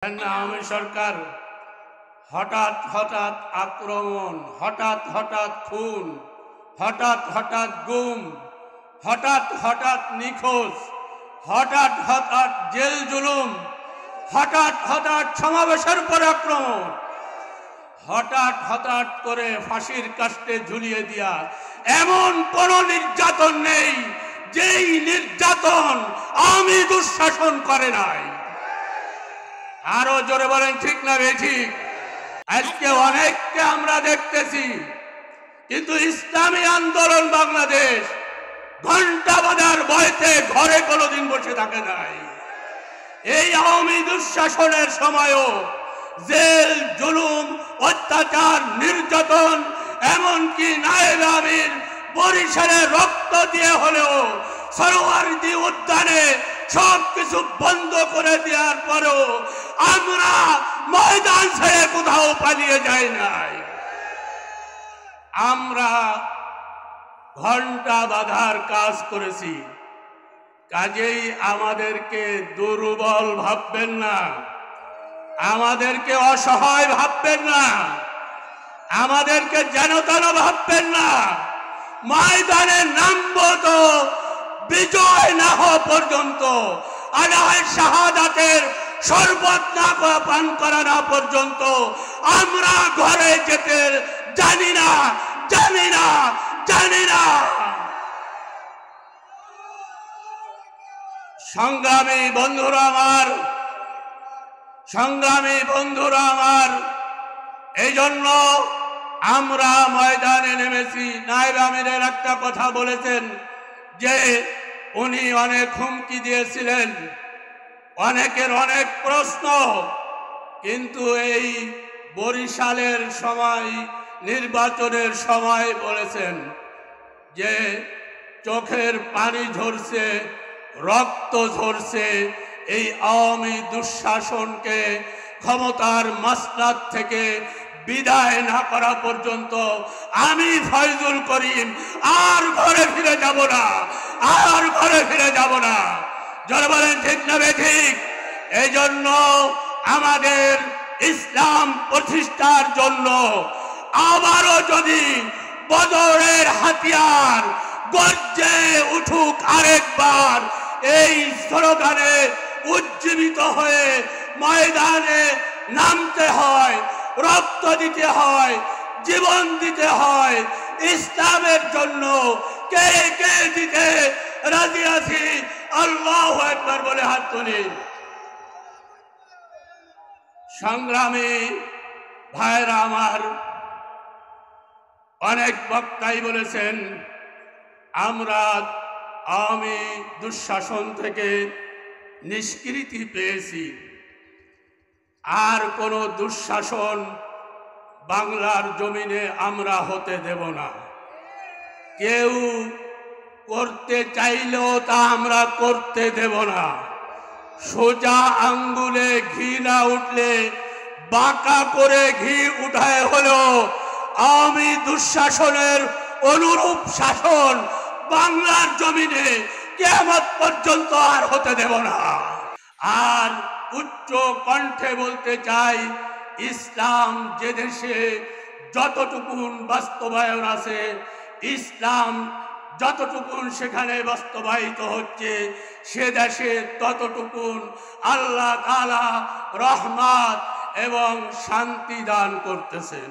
আওয়ামী সরকার হঠাৎ হঠাৎ আক্রমণ, হঠাৎ হঠাৎ খুন, হঠাৎ হঠাৎ গুম, হঠাৎ হঠাৎ নিখোঁজ, হঠাৎ হঠাৎ জেল জুলুম, হঠাৎ হঠাৎ সমাবেশের পর আক্রমণ, হঠাৎ হঠাৎ করে ফাঁসির কাস্টে ঝুলিয়ে দেয়া, এমন কোন নির্যাতন নেই যেই নির্যাতন আমি দুঃশাসন করে নাই। আরো জোরে বলেন ঠিক না বেঠিক? আজকে অনেককে আমরা দেখতেছি, কিন্তু ইসলামী আন্দোলন বাংলাদেশ ঘন্টা বাজার বয়তে ঘরে কোনোদিন বসে থাকে নাই। এই আওয়ামী দুঃশাসনের সময়ও জেল জুলুম, অত্যাচার, নির্যাতন, এমনকি নায়েব আমির বরিশালে রক্ত দিয়ে হলেও সরোয়ারদী উদ্যানে সবকিছু বন্ধ করে দেওয়ার পরেও আমরা ময়দান ছেড়ে কোথাও পালিয়ে যাই নাই। আমরা ঘন্টা বাঁধার কাজ করেছি, কাজেই আমাদেরকে দুর্বল ভাববেন না, আমাদেরকে অসহায় ভাববেন না, আমাদেরকে যেন তেন ভাববেন না। ময়দানে নামবো তো বিজয় না হওয়া পর্যন্ত, আলায় শাহাদাতের শরবত না পান করা না পর্যন্ত আমরা ঘরে যেতে জানি না, জানি না, জানি না। সংগ্রামী বন্ধুরা আমার, সংগ্রামী বন্ধুরা আমার, এই জন্য আমরা ময়দানে নেমেছি। নায়েব আমিরের একটা কথা বলেছেন যে উনি অনেক হুমকি দিয়েছিলেন, অনেকের অনেক প্রশ্ন, কিন্তু এই বরিশালের সময়, নির্বাচনের সময় বলেছেন যে চোখের পানি ঝরছে, রক্ত ঝরছে, এই আওয়ামী দুঃশাসনকে ক্ষমতার মাসনাদ থেকে বিদায় না করা পর্যন্ত আমি ফয়জুল করিম আর ঘরে ফিরে যাব না, আর ঘরে ফিরে যাব না। যারা বলেন ঠিক না বেঠিক? এই জন্য আমাদের ইসলাম প্রতিষ্ঠার জন্য আবারও যদি বদরের হাতিয়ার গর্জে উঠুক আরেকবার, এই স্লোগানে উজ্জীবিত হয়ে ময়দানে নামতে হয়, রক্ত দিতে হয়, জীবন দিতে হয় ইসলামের জন্য। কে কে দিতে রাজি আছি? আল্লাহু আকবার বলে হাত তুলি। সংগ্রামী ভাইরা আমার, অনেক বক্তাই বলেছেন আমরা আওয়ামী দুঃশাসন থেকে নিষ্কৃতি পেয়েছি, আর কোন দুঃশাসন বাংলার জমিনে আমরা হতে দেব না। কেউ করতে চাইলেও তা আমরা করতে দেব না। সোজা আঙ্গুলে ঘি না উঠলে বাঁকা করে ঘি উঠায় হলো আওয়ামী দুঃশাসনের অনুরূপ শাসন বাংলার জমিনে কিয়ামত পর্যন্ত আর হতে দেব না। আর উচ্চ কণ্ঠে বলতে চাই, ইসলাম যে দেশে যতটুকুন বাস্তবায়ন আছে, ইসলাম যতটুকুন সেখানে বাস্তবায়িত হচ্ছে, সে দেশে ততটুকুন আল্লাহ তাআলা রহমত এবং শান্তি দান করতেছেন।